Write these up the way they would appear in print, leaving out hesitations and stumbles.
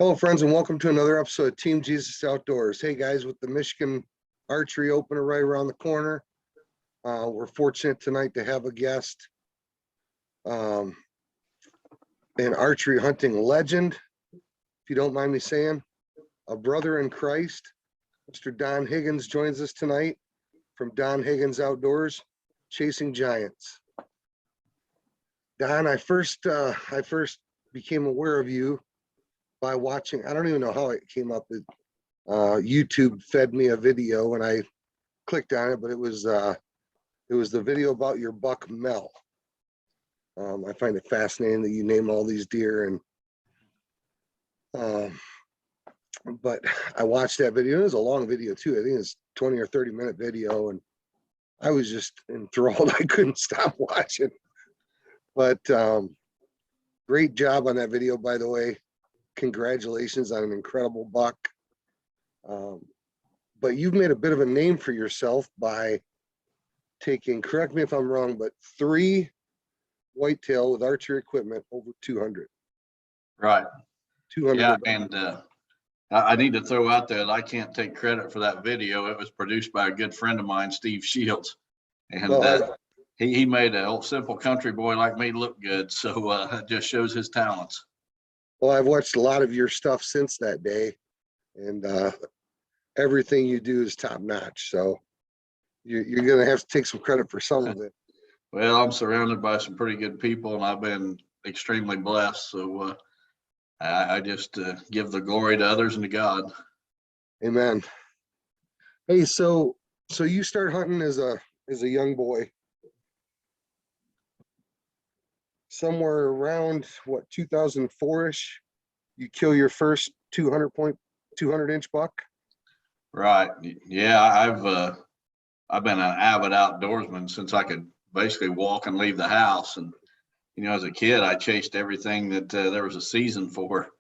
Hello, friends, and welcome to another episode of Team Jesus Outdoors. Hey, guys, with the Michigan archery opener right around the corner, we're fortunate tonight to have a guest, an archery hunting legend, if you don't mind me saying, a brother in Christ. Mr. Don Higgins joins us tonight from Don Higgins Outdoors, Chasing Giants. Don, I first became aware of you by watching, I don't even know how it came up. YouTube fed me a video and I clicked on it, but it was the video about your buck Mel. I find it fascinating that you name all these deer, and but I watched that video. It was a long video too. I think it's 20 or 30-minute video, and I was just enthralled. I couldn't stop watching. But great job on that video, by the way. Congratulations on an incredible buck. But you've made a bit of a name for yourself by taking, correct me if I'm wrong, but 3 whitetail with archery equipment over 200. Right. 200. Yeah, and I need to throw out there that I can't take credit for that video. It was produced by a good friend of mine, Steve Shields, and he made an old simple country boy like me look good. So it just shows his talents. Well, I've watched a lot of your stuff since that day, and everything you do is top notch. So you're going to have to take some credit for some of it. Well, I'm surrounded by some pretty good people, and I've been extremely blessed. So I just give the glory to others and to God. Amen. Hey, so you start hunting as a young boy, somewhere around what, 2004-ish, you kill your first 200-inch buck. Right. Yeah, I've been an avid outdoorsman since I could basically walk and leave the house. And as a kid, I chased everything that there was a season for.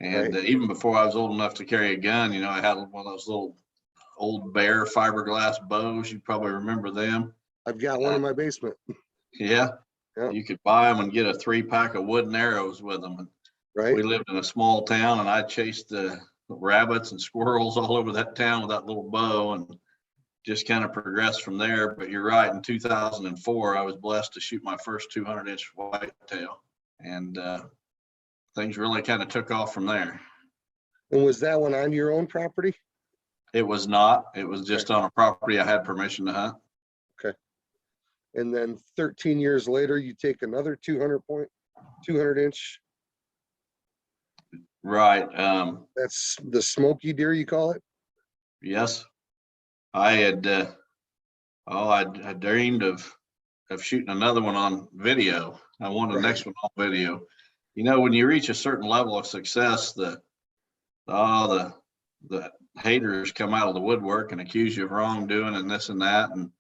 And Right. Even before I was old enough to carry a gun, I had one of those little old Bear fiberglass bows. You probably remember them. I've got one in my basement. Yeah. Yeah. You could buy them and get a 3-pack of wooden arrows with them. And Right. we lived in a small town, and I chased rabbits and squirrels all over that town with that little bow, and just kind of progressed from there. But you're right, in 2004, I was blessed to shoot my first 200-inch whitetail, and things really kind of took off from there. And was that one on your own property? It was not. It was just on a property I had permission to hunt. Okay. And then 13 years later, you take another 200-inch. Right. That's the smoky deer, you call it? Yes. I had I dreamed of shooting another one on video. I wanted the next one on video. When you reach a certain level of success, the haters come out of the woodwork and accuse you of wrongdoing and this and that. And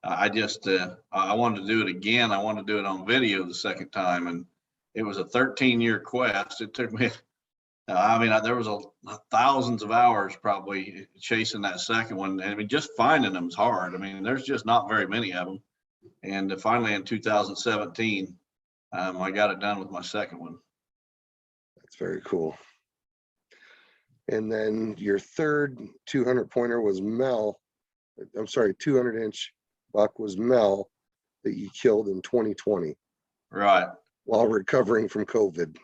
I just I wanted to do it again. I wanted to do it on video the second time, and it was a 13-year quest. It took me. There was thousands of hours probably chasing that second one. And just finding them is hard. There's just not very many of them. And finally in 2017, I got it done with my second one. That's very cool. And then your third 200-pointer was Mel. I'm sorry, 200-inch buck was Mel that you killed in 2020. Right. While recovering from COVID.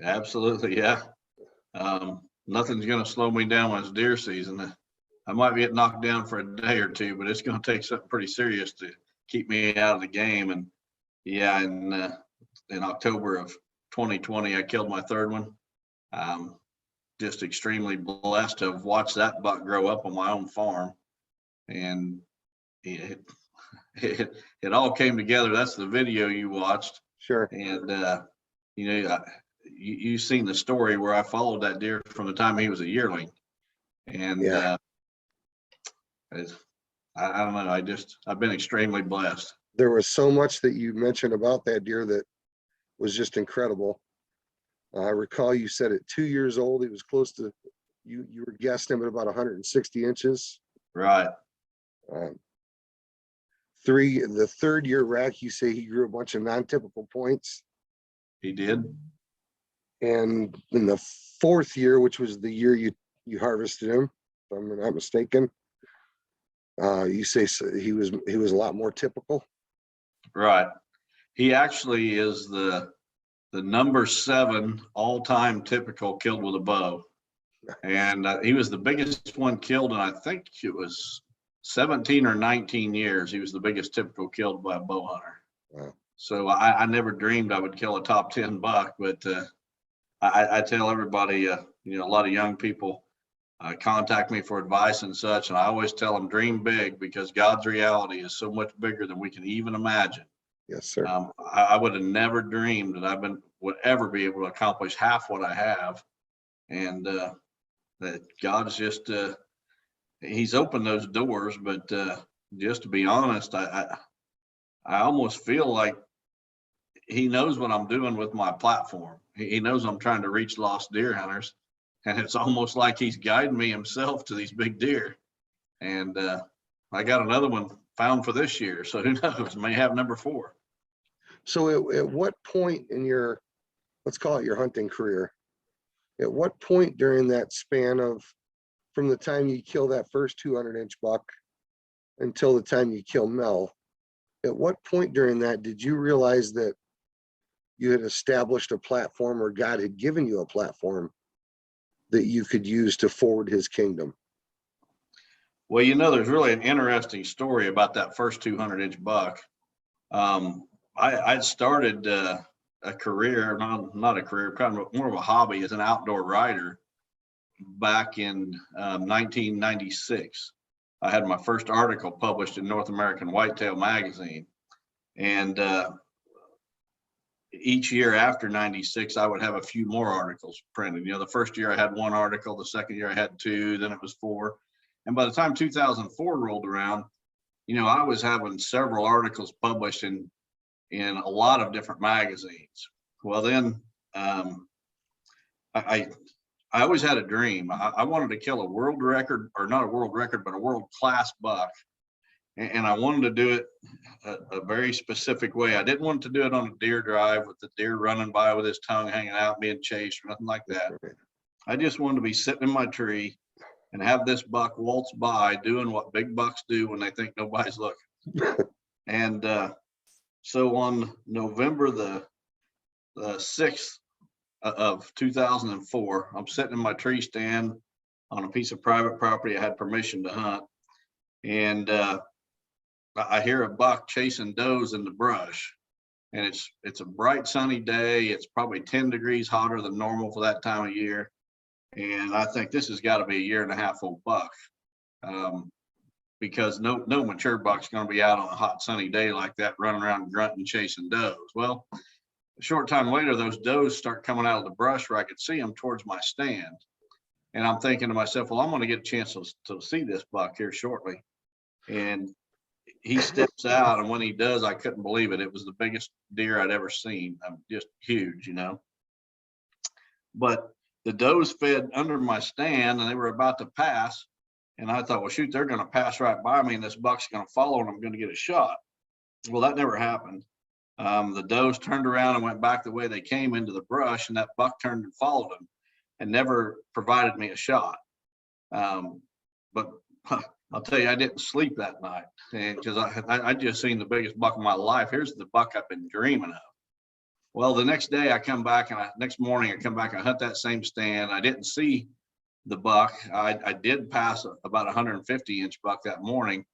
Absolutely, yeah. Nothing's going to slow me down when it's deer season. I might get knocked down for a day or two, but it's going to take something pretty serious to keep me out of the game. And yeah, in October of 2020, I killed my third one. Just extremely blessed to have watched that buck grow up on my own farm, and it all came together. That's the video you watched. Sure. And you've seen the story where I followed that deer from the time he was a yearling, and yeah. I don't know. I've been extremely blessed. There was so much that you mentioned about that deer that was just incredible. I recall you said at 2 years old, he was close to, you were guessing him at about 160 inches. Right. The third year rack, you say he grew a bunch of non-typical points. He did. And in the fourth year, which was the year you harvested him, if I'm not mistaken, you say he was a lot more typical. Right. He actually is the number 7 all-time typical killed with a bow. And he was the biggest one killed, and I think it was 17 or 19 years. He was the biggest typical killed by a bow hunter. Wow. So I never dreamed I would kill a top 10 buck, but I tell everybody, you know, a lot of young people contact me for advice and such, and I always tell them dream big, because God's reality is so much bigger than we can even imagine. Yes, sir. I would have never dreamed that would ever be able to accomplish half what I have, and that God's just He's opened those doors. But just to be honest, I almost feel like He knows what I'm doing with my platform. He knows I'm trying to reach lost deer hunters, and it's almost like He's guiding me Himself to these big deer. And I got another one found for this year, so who knows? May have number 4. So at what point in your, let's call it your hunting career, at what point during that span of from the time you kill that first 200-inch buck until the time you kill Mel, at what point during that did you realize that you had established a platform, or God had given you a platform that you could use to forward His kingdom? Well, you know, there's really an interesting story about that first 200-inch buck. I'd started a career, not a career, kind of more of a hobby, as an outdoor writer back in 1996. I had my first article published in North American Whitetail magazine, and each year after 96, I would have a few more articles printed. You know, the first year I had 1 article, the second year I had 2, then it was 4. And by the time 2004 rolled around, you know, I was having several articles published in a lot of different magazines. Well, then I always had a dream. I wanted to kill a world record, or not a world record, but a world class buck. And I wanted to do it a very specific way. I didn't want to do it on a deer drive with the deer running by with his tongue hanging out, being chased, or nothing like that. I just wanted to be sitting in my tree and have this buck waltz by doing what big bucks do when they think nobody's looking. And so on November the 6th of 2004, I'm sitting in my tree stand on a piece of private property I had permission to hunt, and I hear a buck chasing does in the brush. And it's a bright sunny day. It's probably 10 degrees hotter than normal for that time of year. And I think this has got to be a 1.5-year-old buck, because no mature buck's going to be out on a hot sunny day like that running around grunting chasing does. Well, a short time later, those does start coming out of the brush where I could see them towards my stand. And I'm thinking to myself, well, I'm going to get a chance to see this buck here shortly. And he steps out, and when he does, I couldn't believe it. It was the biggest deer I'd ever seen. Just huge, you know. But the does fed under my stand, and they were about to pass. And I thought, well, shoot, they're going to pass right by me, and this buck's going to follow, and I'm going to get a shot. Well, that never happened. The does turned around and went back the way they came into the brush, and that buck turned and followed them and never provided me a shot. But I'll tell you, I didn't sleep that night, because I just seen the biggest buck of my life. Here's the buck I've been dreaming of. Well, the next day I come back, and next morning I come back, I hunt that same stand. I didn't see the buck. I did pass about 150-inch buck that morning,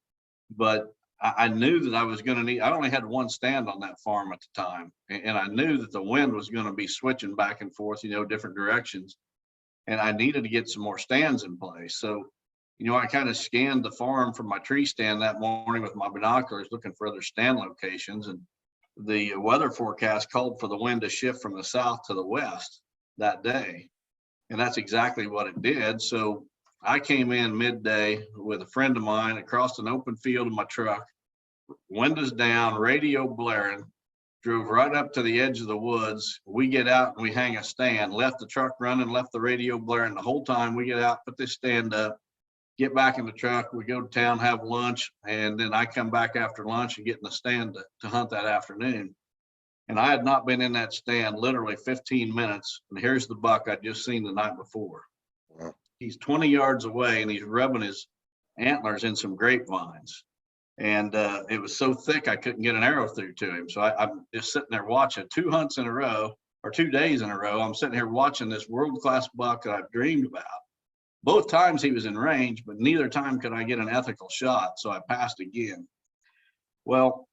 but I knew that I was going to need, I only had 1 stand on that farm at the time. And I knew that the wind was going to be switching back and forth, you know, different directions. And I needed to get some more stands in place. So, you know, I kind of scanned the farm from my tree stand that morning with my binoculars, looking for other stand locations. And the weather forecast called for the wind to shift from the south to the west that day. And that's exactly what it did. So I came in midday with a friend of mine across an open field in my truck, windows down, radio blaring, drove right up to the edge of the woods. We get out and we hang a stand, left the truck running, left the radio blaring the whole time. We get out, put this stand up, get back in the truck, we go to town, have lunch, and then I come back after lunch and get in the stand to hunt that afternoon. And I had not been in that stand literally 15 minutes. And here's the buck I'd just seen the night before. Wow. He's 20 yards away and he's rubbing his antlers in some grapevines. And it was so thick I couldn't get an arrow through to him. So I'm just sitting there watching 2 hunts in a row, or 2 days in a row. I'm sitting here watching this world-class buck that I've dreamed about. Both times he was in range, but neither time could I get an ethical shot. So I passed again. Well,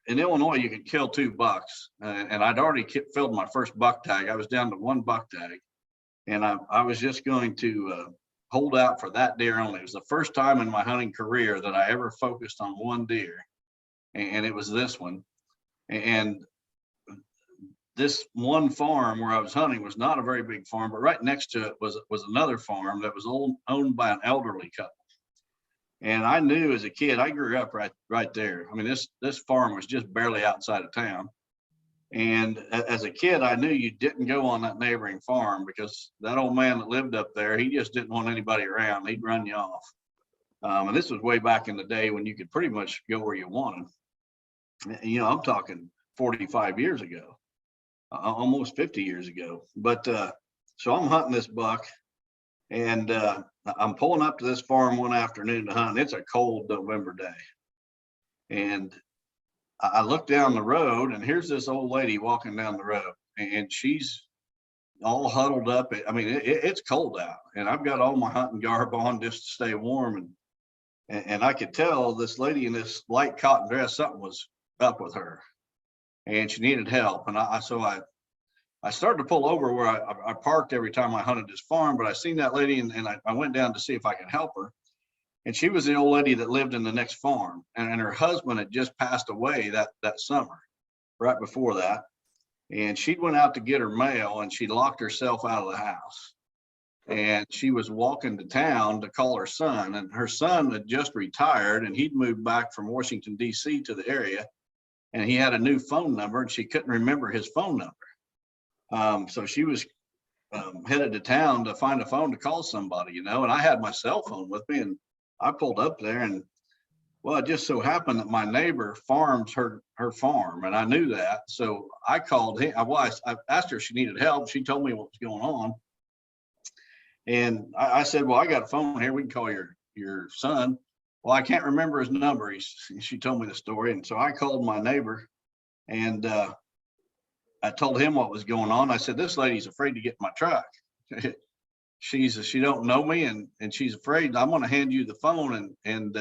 in Illinois, you can kill 2 bucks. And I'd already filled my first buck tag. I was down to 1 buck tag. And I was just going to hold out for that deer only. It was the first time in my hunting career that I ever focused on one deer. And it was this one. And this one farm where I was hunting was not a very big farm, but right next to it was another farm that was owned by an elderly couple. And I knew as a kid, I grew up right there. I mean, this farm was just barely outside of town. And as a kid, I knew you didn't go on that neighboring farm because that old man that lived up there, he just didn't want anybody around. He'd run you off. And this was way back in the day when you could pretty much go where you wanted. You know, I'm talking 45 years ago, almost 50 years ago. But so I'm hunting this buck, and I'm pulling up to this farm one afternoon to hunt. It's a cold November day. And I look down the road, and here's this old lady walking down the road, and she's all huddled up. I mean, it's cold out, and I've got all my hunting garb on just to stay warm. And I could tell this lady in this light cotton dress, something was up with her, and she needed help. And so I started to pull over where I parked every time I hunted this farm, but I seen that lady, and I went down to see if I could help her. And she was the old lady that lived in the next farm, and her husband had just passed away that summer, right before that. And she went out to get her mail, and she locked herself out of the house. And she was walking to town to call her son, and her son had just retired, and he'd moved back from Washington, D.C. to the area, and he had a new phone number, and she couldn't remember his phone number. So she was headed to town to find a phone to call somebody, you know, and I had my cell phone with me, and I pulled up there, and well, it just so happened that my neighbor farms her farm, and I knew that. So I called him. I asked her if she needed help. She told me what was going on. And I said, well, I got a phone here. We can call your son. Well, I can't remember his number. She told me the story. And so I called my neighbor, and I told him what was going on. I said, this lady's afraid to get in my truck. She don't know me, and she's afraid. I'm going to hand you the phone and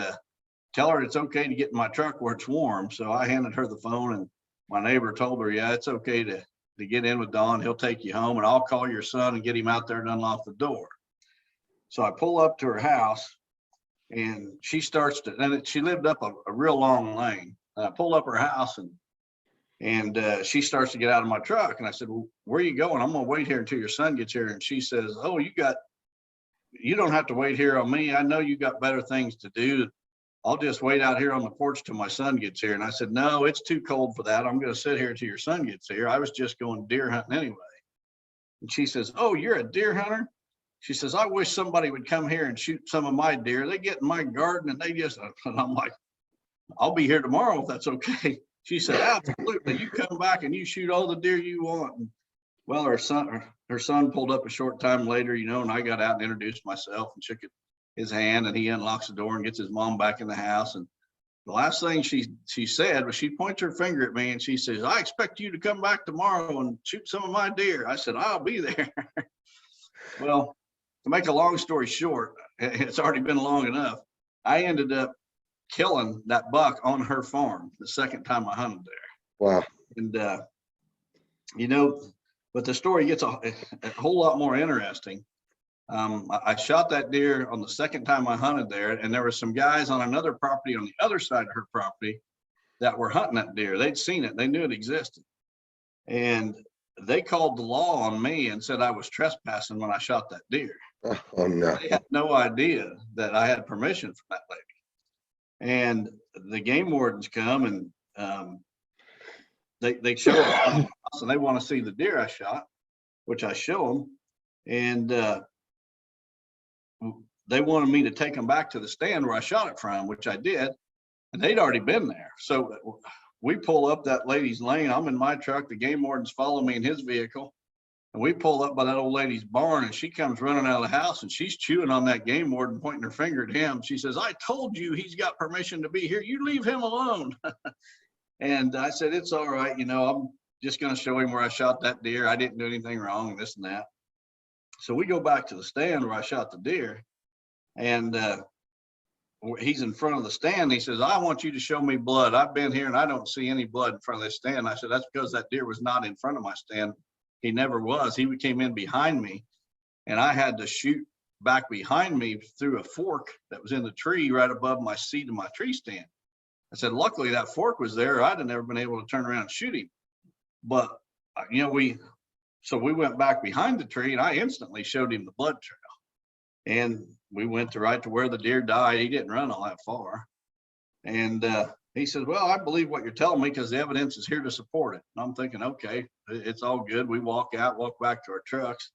tell her it's okay to get in my truck where it's warm. So I handed her the phone, and my neighbor told her, yeah, it's okay to get in with Don. He'll take you home, and I'll call your son and get him out there and unlock the door. So I pull up to her house, and she starts to, and she lived up a real long lane. And I pull up her house, and she starts to get out of my truck. And I said, well, where are you going? I'm going to wait here until your son gets here. And she says, oh, you don't have to wait here on me. I know you got better things to do. I'll just wait out here on the porch till my son gets here. And I said, no, it's too cold for that. I'm going to sit here till your son gets here. I was just going deer hunting anyway. And she says, oh, you're a deer hunter? She says, I wish somebody would come here and shoot some of my deer. They get in my garden and they just, and I'm like, I'll be here tomorrow if that's okay. She said, absolutely. You come back and you shoot all the deer you want. And, well, her son pulled up a short time later, you know, and I got out and introduced myself and shook his hand, and he unlocks the door and gets his mom back in the house. And the last thing she said was, she points her finger at me and she says, I expect you to come back tomorrow and shoot some of my deer. I said, I'll be there. Well, to make a long story short, it's already been long enough. I ended up killing that buck on her farm the second time I hunted there. Wow. And, you know, but the story gets a whole lot more interesting. I shot that deer on the second time I hunted there, and there were some guys on another property on the other side of her property that were hunting that deer. They'd seen it. They knew it existed. And they called the law on me and said I was trespassing when I shot that deer. Oh, no. They had no idea that I had permission from that lady. And the game wardens come, and they show up on the house, and they want to see the deer I shot, which I show them. And they wanted me to take them back to the stand where I shot it from, which I did, and they'd already been there. So we pull up that lady's lane. I'm in my truck. The game warden's following me in his vehicle. And we pull up by that old lady's barn, and she comes running out of the house, and she's chewing on that game warden, pointing her finger at him. She says, "I told you he's got permission to be here. You leave him alone." And I said, "It's all right. You know, I'm just going to show him where I shot that deer. I didn't do anything wrong, and this and that." So we go back to the stand where I shot the deer, and he's in front of the stand. He says, "I want you to show me blood. I've been here and I don't see any blood in front of this stand." I said, "That's because that deer was not in front of my stand. He never was. He came in behind me, and I had to shoot back behind me through a fork that was in the tree right above my seat of my tree stand." I said, "Luckily that fork was there. I'd have never been able to turn around and shoot him." But, you know, so we went back behind the tree, and I instantly showed him the blood trail. And we went right to where the deer died. He didn't run all that far. And he says, "Well, I believe what you're telling me because the evidence is here to support it." And I'm thinking, okay, it's all good. We walk back to our trucks,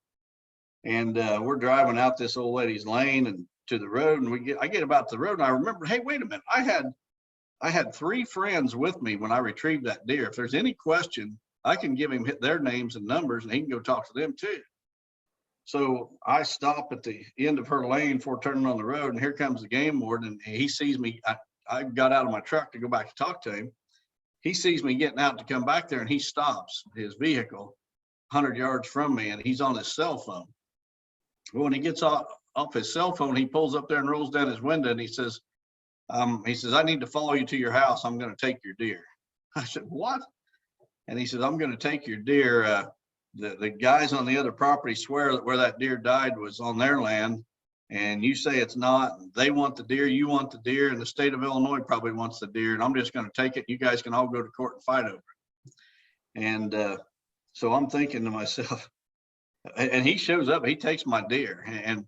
and we're driving out this old lady's lane and to the road. And I get about the road, and I remember, hey, wait a minute. I had 3 friends with me when I retrieved that deer. If there's any question, I can give him their names and numbers, and he can go talk to them too. So I stop at the end of her lane before turning on the road, and here comes the game warden, and he sees me. I got out of my truck to go back to talk to him. He sees me getting out to come back there, and he stops his vehicle 100 yards from me, and he's on his cell phone. Well, when he gets off his cell phone, he pulls up there and rolls down his window, and he says, "I need to follow you to your house. I'm going to take your deer." I said, "What?" And he says, "I'm going to take your deer. The guys on the other property swear that where that deer died was on their land, and you say it's not. They want the deer, you want the deer, and the state of Illinois probably wants the deer, and I'm just going to take it. You guys can all go to court and fight over it." And so I'm thinking to myself, and he shows up, he takes my deer, and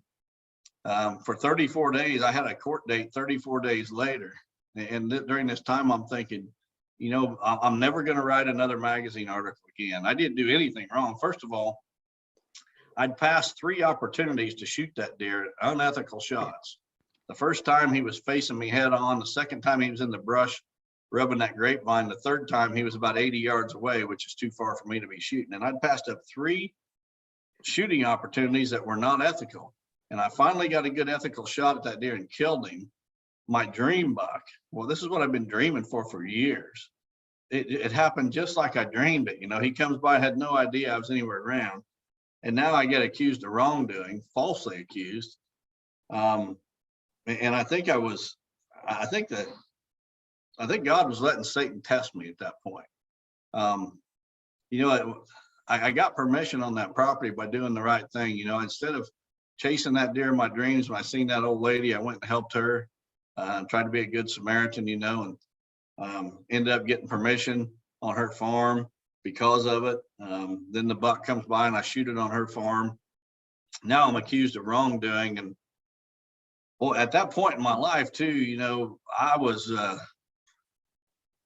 for 34 days, I had a court date 34 days later. And during this time, I'm thinking, you know, I'm never going to write another magazine article again. I didn't do anything wrong. First of all, I'd passed 3 opportunities to shoot that deer, unethical shots. The first time he was facing me head on. The second time he was in the brush rubbing that grapevine. The third time he was about 80 yards away, which is too far for me to be shooting. And I'd passed up 3 shooting opportunities that were not ethical. And I finally got a good ethical shot at that deer and killed him. My dream buck. Well, this is what I've been dreaming for years. It happened just like I dreamed it. You know, he comes by, had no idea I was anywhere around. And now I get accused of wrongdoing, falsely accused. And I think I think God was letting Satan test me at that point. You know, I got permission on that property by doing the right thing. You know, instead of chasing that deer in my dreams, when I seen that old lady, I went and helped her, tried to be a good Samaritan, you know, and ended up getting permission on her farm because of it. Then the buck comes by and I shoot it on her farm. Now I'm accused of wrongdoing. And well, at that point in my life too, you know, I was,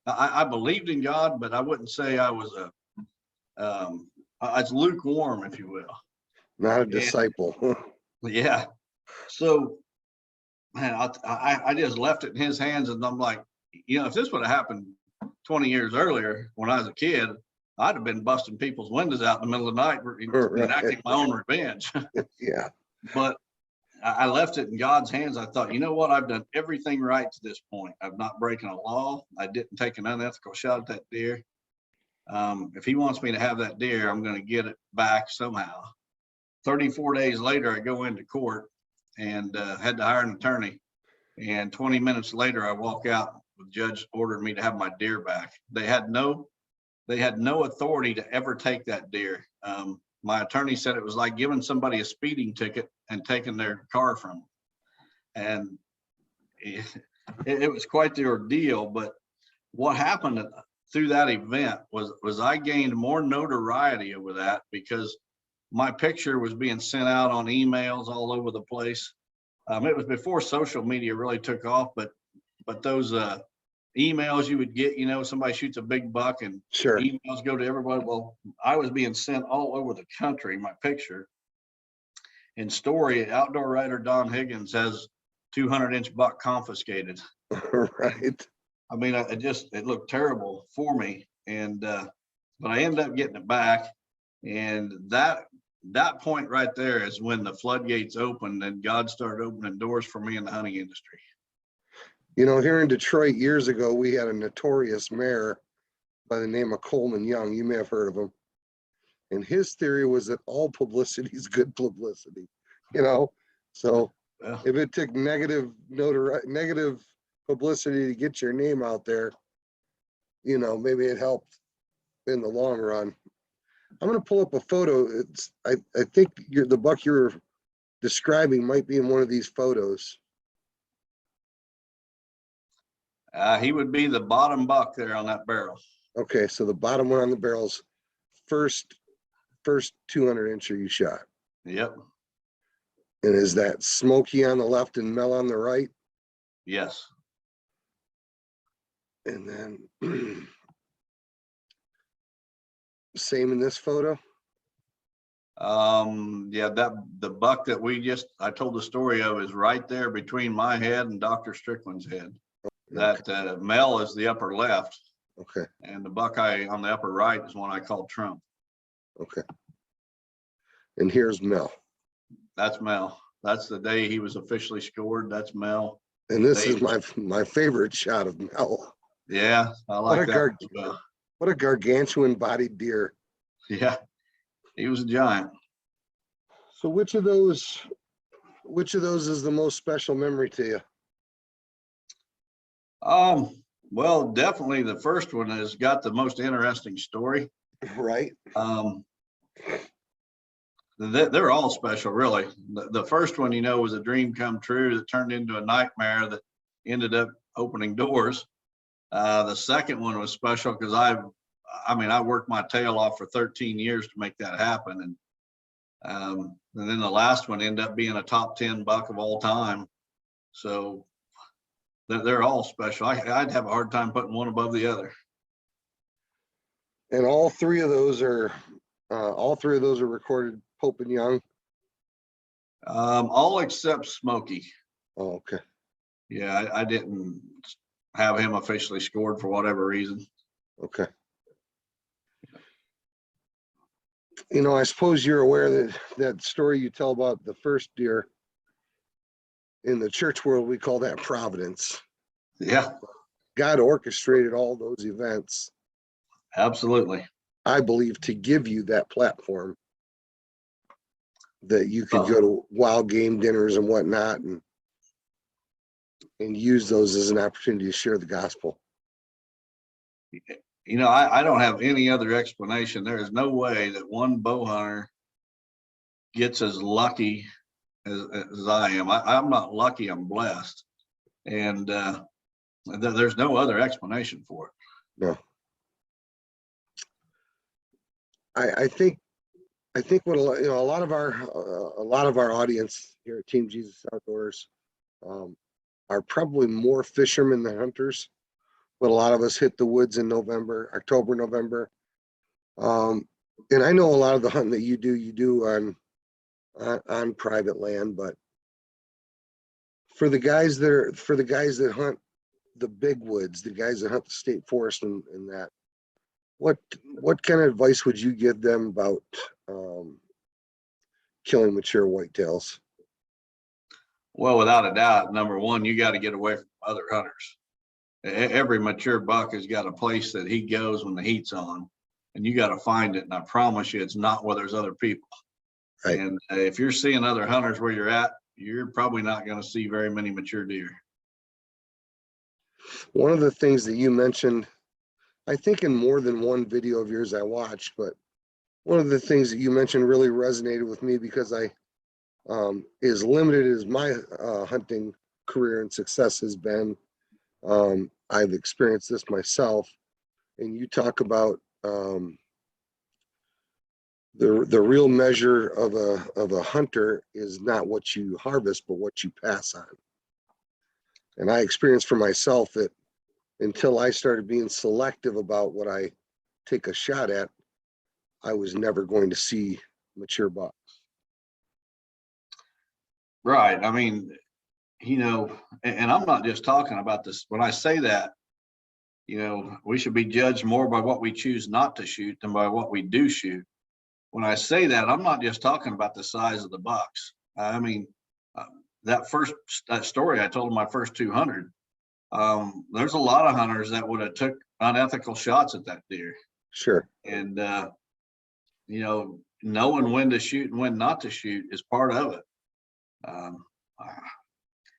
I believed in God, but I wouldn't say I was I was lukewarm, if you will. Not a disciple. Yeah. So, man, I just left it in his hands, and I'm like, you know, if this would have happened 20 years earlier when I was a kid, I'd have been busting people's windows out in the middle of the night, enacting my own revenge. Yeah. But I left it in God's hands. I thought, you know what? I've done everything right to this point. I've not broken a law. I didn't take an unethical shot at that deer. If he wants me to have that deer, I'm going to get it back somehow. 34 days later, I go into court and had to hire an attorney. And 20 minutes later, I walk out. The judge ordered me to have my deer back. They had no authority to ever take that deer. My attorney said it was like giving somebody a speeding ticket and taking their car from them. And it was quite the ordeal. But what happened through that event was I gained more notoriety over that because my picture was being sent out on emails all over the place. It was before social media really took off, but those emails you would get, you know, somebody shoots a big buck and Sure. emails go to everybody. Well, I was being sent all over the country, my picture. In story, outdoor writer Don Higgins has 200-inch buck confiscated. Right. I mean, it looked terrible for me. And, but I ended up getting it back. And that point right there is when the floodgates opened and God started opening doors for me in the hunting industry. You know, here in Detroit years ago, we had a notorious mayor by the name of Coleman Young. You may have heard of him. And his theory was that all publicity is good publicity, you know? So Yeah. if it took negative publicity to get your name out there, you know, maybe it helped in the long run. I'm going to pull up a photo. I think the buck you're describing might be in one of these photos. He would be the bottom buck there on that barrel. Okay, so the bottom one on the barrel's first 200 incher you shot. Yep. And is that Smoky on the left and Mel on the right? Yes. And then same in this photo? Yeah, the buck that I told the story of is right there between my head and Dr. Strickland's head. That Mel is the upper left. Okay. And the buck on the upper right is one I called Trump. Okay. And here's Mel. That's Mel. That's the day he was officially scored. That's Mel. And this is my favorite shot of Mel. Yeah, I like that as well. What a gargantuan bodied deer. Yeah, he was a giant. So which of those is the most special memory to you? Well, definitely the first one has got the most interesting story. Right. They're all special, really. The first one, you know, was a dream come true that turned into a nightmare that ended up opening doors. The second one was special because I worked my tail off for 13 years to make that happen. And then the last one ended up being a top 10 buck of all time. So they're all special. I'd have a hard time putting one above the other. And all three of those are recorded Pope and Young. All except Smokey. Oh, okay. Yeah, I didn't have him officially scored for whatever reason. Okay. You know, I suppose you're aware that story you tell about the first deer. In the church world, we call that providence. Yeah. God orchestrated all those events. Absolutely. I believe to give you that platform that you could go to wild game dinners and whatnot and use those as an opportunity to share the gospel. You know, I don't have any other explanation. There is no way that one bow hunter gets as lucky as I am. I'm not lucky, I'm blessed. And there's no other explanation for it. No. I think what a lot of our audience here at Team Jesus Outdoors are probably more fishermen than hunters, but a lot of us hit the woods in October, November. And I know a lot of the hunting that you do on private land, but for the guys that hunt the big woods, the guys that hunt the state forest and that, what kind of advice would you give them about killing mature whitetails? Well, without a doubt, number one, you got to get away from other hunters. Every mature buck has got a place that he goes when the heat's on, and you got to find it. And I promise you, it's not where there's other people. Right. And if you're seeing other hunters where you're at, you're probably not going to see very many mature deer. One of the things that you mentioned, I think in more than one video of yours I watched, but one of the things that you mentioned really resonated with me because as limited as my hunting career and success has been, I've experienced this myself. And you talk about the real measure of a hunter is not what you harvest, but what you pass on. And I experienced for myself that until I started being selective about what I take a shot at, I was never going to see mature bucks. Right. I mean, you know, and I'm not just talking about this. When I say that, you know, we should be judged more by what we choose not to shoot than by what we do shoot. When I say that, I'm not just talking about the size of the bucks. I mean, uh, that story I told in my first 200, there's a lot of hunters that would have took unethical shots at that deer. Sure. And, you know, knowing when to shoot and when not to shoot is part of it. Um,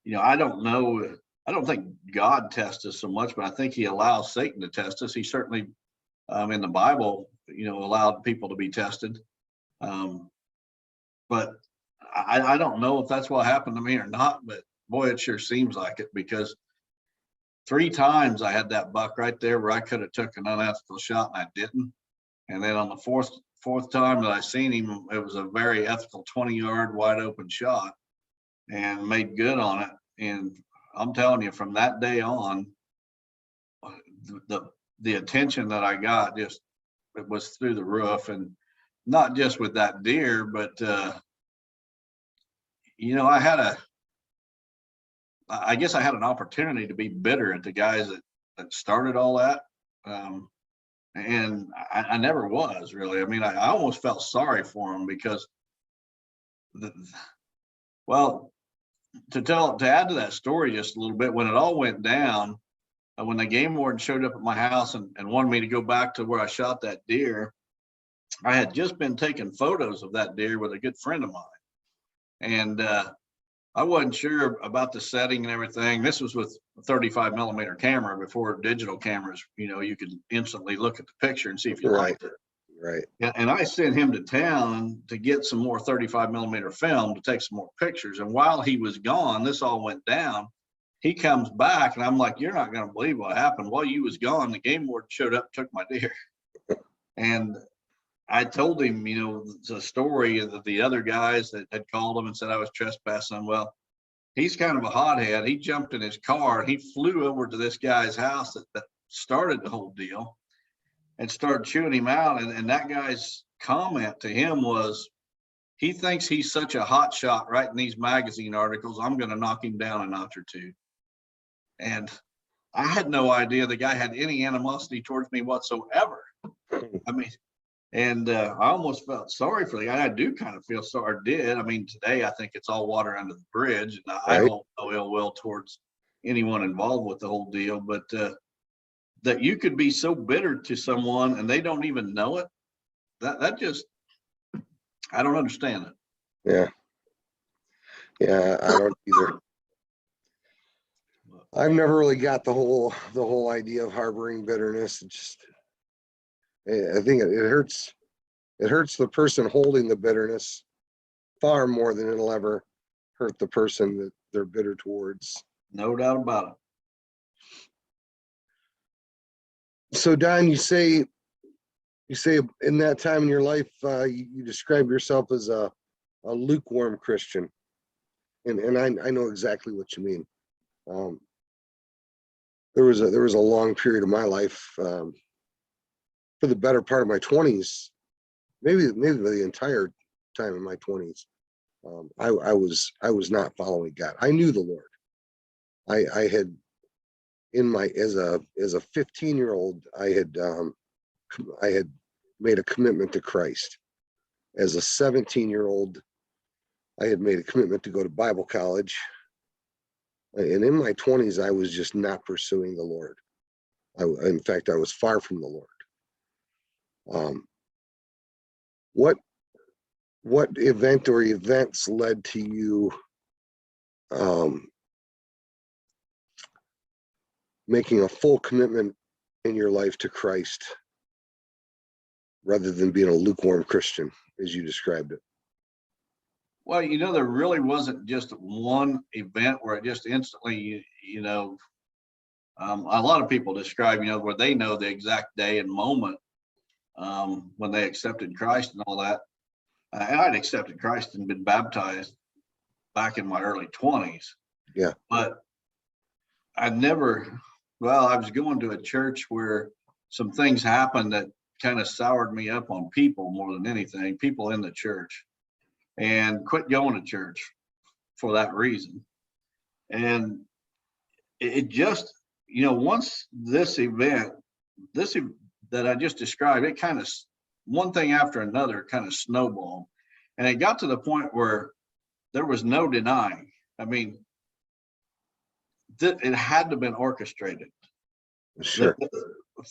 you know, I don't know. I don't think God tests us so much, but I think he allows Satan to test us. He certainly, in the Bible, you know, allowed people to be tested. But I don't know if that's what happened to me or not, but boy, it sure seems like it, because 3 times I had that buck right there where I could have took an unethical shot and I didn't. And then on the fourth time that I seen him, it was a very ethical 20-yard wide open shot and made good on it. And I'm telling you, from that day on, the attention that I got, just, it was through the roof. And not just with that deer, but you know, I guess I had an opportunity to be bitter at the guys that started all that. And I never was really. I mean, I almost felt sorry for them, because well, to add to that story just a little bit, when it all went down, when the game warden showed up at my house and wanted me to go back to where I shot that deer, I had just been taking photos of that deer with a good friend of mine. And I wasn't sure about the setting and everything. This was with a 35mm camera before digital cameras. You know, you could instantly look at the picture and see if you liked it. Right. And I sent him to town to get some more 35mm film to take some more pictures. And while he was gone, this all went down. He comes back and I'm like, you're not going to believe what happened. While you was gone, the game warden showed up, took my deer. And I told him, you know, the story of the other guys that had called him and said I was trespassing. Well, he's kind of a hothead. He jumped in his car and he flew over to this guy's house that started the whole deal and started chewing him out. And that guy's comment to him was, he thinks he's such a hot shot writing these magazine articles, I'm going to knock him down a notch or two. And I had no idea the guy had any animosity towards me whatsoever. I mean, and I almost felt sorry for the guy. I do kind of feel sorry, did. I mean, today I think it's all water under the bridge, and I hold no ill will towards anyone involved with the whole deal. But that you could be so bitter to someone and they don't even know it, that just, I don't understand it. Yeah. Yeah, I don't either. I've never really got the whole idea of harboring bitterness. It just, I think it hurts the person holding the bitterness far more than it'll ever hurt the person that they're bitter towards. No doubt about it. So Don, you say in that time in your life, you describe yourself as a lukewarm Christian. And I know exactly what you mean. There was a long period of my life, for the better part of my 20s, maybe the entire time in my 20s, I was not following God. I knew the Lord. I had as a 15-year-old, I had made a commitment to Christ. As a 17-year-old, I had made a commitment to go to Bible college. And in my 20s, I was just not pursuing the Lord. In fact, I was far from the Lord. What event or events led to you making a full commitment in your life to Christ, rather than being a lukewarm Christian, as you described it? Well, you know, there really wasn't just one event where it just instantly, you know, a lot of people describe, you know, where they know the exact day and moment when they accepted Christ and all that. And I'd accepted Christ and been baptized back in my early 20s. Yeah. But I was going to a church where some things happened that kind of soured me up on people more than anything, people in the church, and quit going to church for that reason. And it just, once this event, that I just described, it kind of, one thing after another kind of snowballed. And it got to the point where there was no denying. I mean, it had to have been orchestrated. Sure.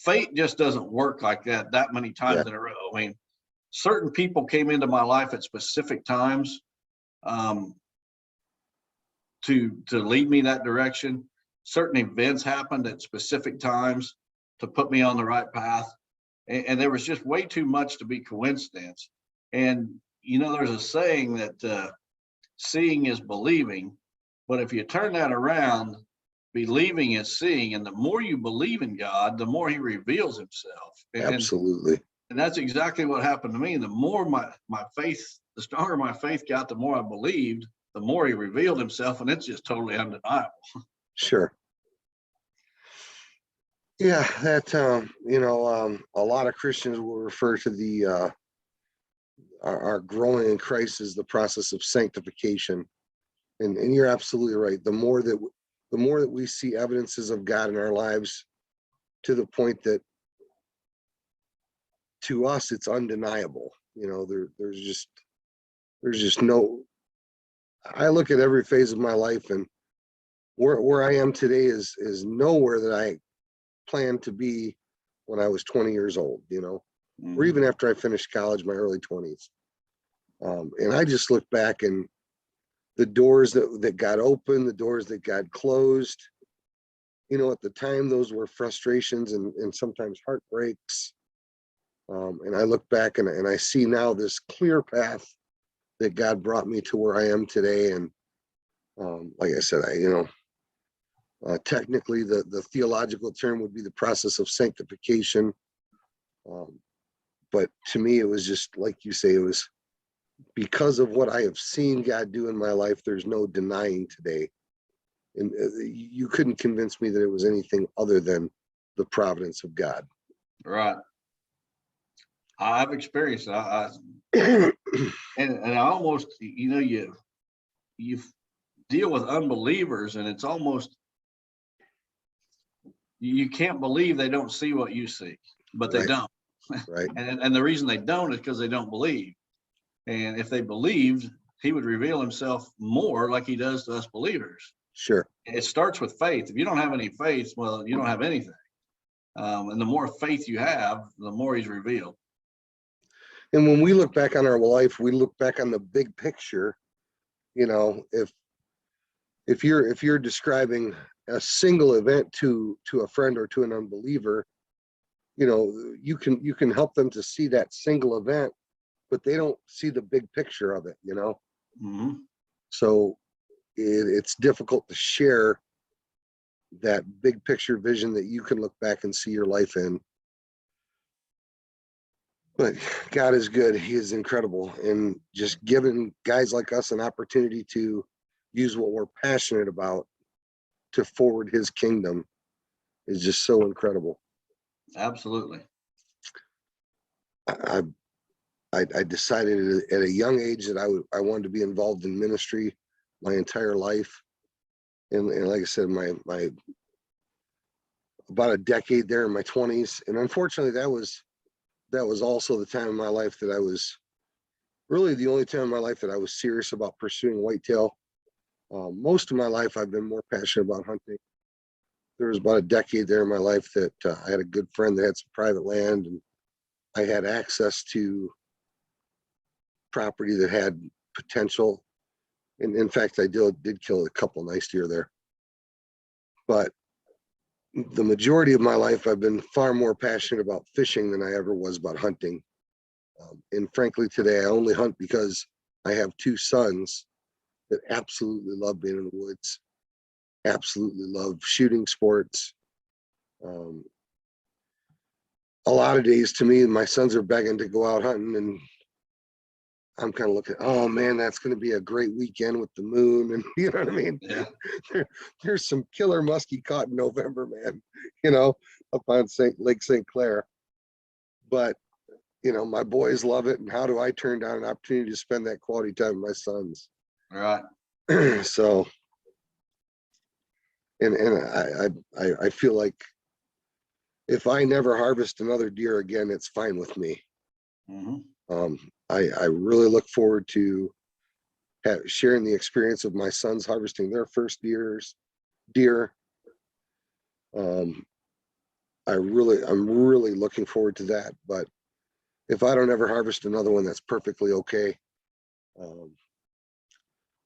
Fate just doesn't work like that many times in a row. I mean, certain people came into my life at specific times to lead me that direction. Certain events happened at specific times to put me on the right path. And there was just way too much to be coincidence. And, there's a saying that seeing is believing. But if you turn that around, believing is seeing. And the more you believe in God, the more he reveals himself. Absolutely. And that's exactly what happened to me. The more my faith, the stronger my faith got, the more I believed, the more he revealed himself. And it's just totally undeniable. Sure. Yeah, that, a lot of Christians will refer to our growing in Christ as the process of sanctification. And you're absolutely right. The more that we see evidences of God in our lives, to the point that to us, it's undeniable. There's just no, I look at every phase of my life, and where I am today is nowhere that I planned to be when I was 20 years old, or even after I finished college, my early 20s. And I just look back, and the doors that got open, the doors that got closed, at the time, those were frustrations and sometimes heartbreaks. And I look back and I see now this clear path that God brought me to where I am today. And like I said, technically the theological term would be the process of sanctification. But to me, it was just like you say, it was because of what I have seen God do in my life. There's no denying today. And you couldn't convince me that it was anything other than the providence of God. Right. I've experienced it. And I almost, you deal with unbelievers, and it's almost, you can't believe they don't see what you see, but they don't. Right. And the reason they don't is because they don't believe. And if they believed, he would reveal himself more like he does to us believers. Sure. It starts with faith. If you don't have any faith, well, you don't have anything. And the more faith you have, the more he's revealed. And when we look back on our life, we look back on the big picture. If you're describing a single event to a friend or to an unbeliever, you can help them to see that single event, but they don't see the big picture of it. Mm-hmm. So it's difficult to share that big picture vision that you can look back and see your life in. But God is good. He is incredible. And just giving guys like us an opportunity to use what we're passionate about to forward his kingdom is just so incredible. Absolutely. I decided at a young age that I wanted to be involved in ministry my entire life. And like I said, my about a decade there in my 20s. And unfortunately, that was also the time in my life that I was really the only time in my life that I was serious about pursuing whitetail. Most of my life, I've been more passionate about hunting. There was about a decade there in my life that I had a good friend that had some private land, and I had access to property that had potential. And in fact, I did kill a couple nice deer there. But the majority of my life, I've been far more passionate about fishing than I ever was about hunting. And frankly, today I only hunt because I have two sons that absolutely love being in the woods, absolutely love shooting sports. A lot of days to me, my sons are begging to go out hunting, and I'm kind of looking, oh man, that's going to be a great weekend with the moon. And you know what I mean? Yeah. There's some killer muskie caught in November, man, up on Lake St. Clair. But, my boys love it. And how do I turn down an opportunity to spend that quality time with my sons? Right. So, I feel like if I never harvest another deer again, it's fine with me. I really look forward to sharing the experience of my sons harvesting their first deer. I'm really looking forward to that. But if I don't ever harvest another one, that's perfectly okay.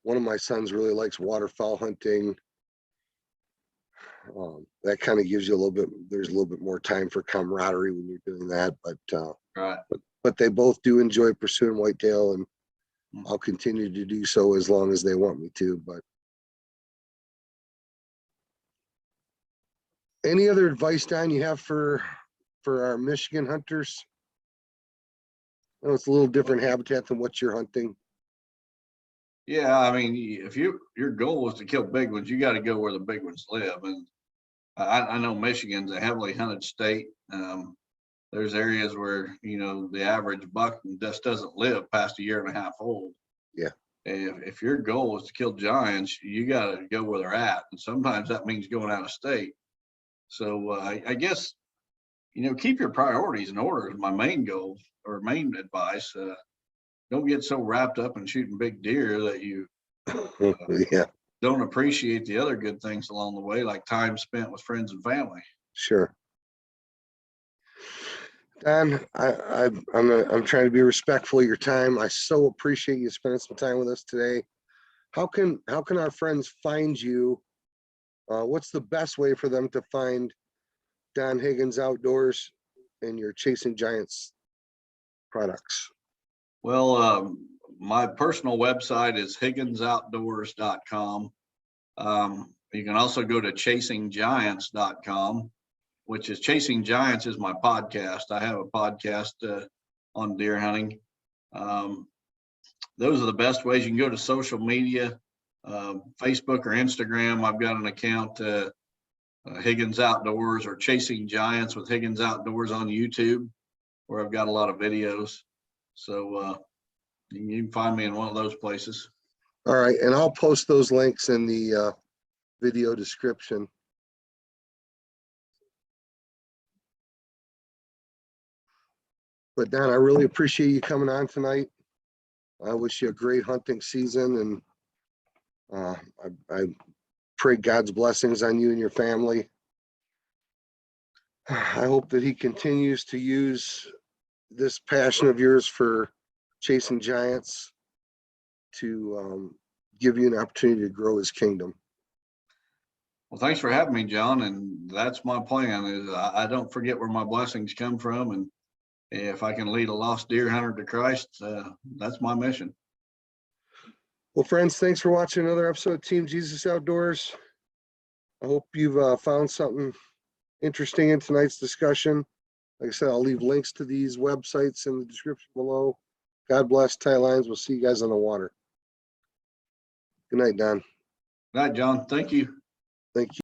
One of my sons really likes waterfowl hunting. That kind of gives you there's a little bit more time for camaraderie when you're doing that. Right. But they both do enjoy pursuing whitetail, and I'll continue to do so as long as they want me to. But any other advice, Don, you have for our Michigan hunters? I know it's a little different habitat than what you're hunting. Yeah, I mean, if your goal is to kill big ones, you got to go where the big ones live. And I know Michigan's a heavily hunted state. There's areas where, the average buck just doesn't live past a year and a half old. Yeah. If your goal is to kill giants, you got to go where they're at. And sometimes that means going out of state. So I guess, keep your priorities in order is my main goal or main advice. Don't get so wrapped up in shooting big deer that you Yeah, don't appreciate the other good things along the way, like time spent with friends and family. sure. Don, I'm trying to be respectful of your time. I so appreciate you spending some time with us today. How can our friends find you? What's the best way for them to find Don Higgins Outdoors and your Chasing Giants products? Well, my personal website is higginsoutdoors.com. You can also go to chasinggiants.com, which is Chasing Giants is my podcast. I have a podcast on deer hunting. Those are the best ways. You can go to social media, Facebook or Instagram. I've got an account, Higgins Outdoors or Chasing Giants with Higgins Outdoors on YouTube, where I've got a lot of videos. So you can find me in one of those places. All right, and I'll post those links in the video description. But Don, I really appreciate you coming on tonight. I wish you a great hunting season, and I pray God's blessings on you and your family. I hope that he continues to use this passion of yours for chasing giants to give you an opportunity to grow his kingdom. Well, thanks for having me, John. And that's my plan is I don't forget where my blessings come from. And if I can lead a lost deer hunter to Christ, that's my mission. Well, friends, thanks for watching another episode of Team Jesus Outdoors. I hope you've found something interesting in tonight's discussion. Like I said, I'll leave links to these websites in the description below. God bless. Tie lines. We'll see you guys on the water. Good night, Don. Good night, John. Thank you. Thank you.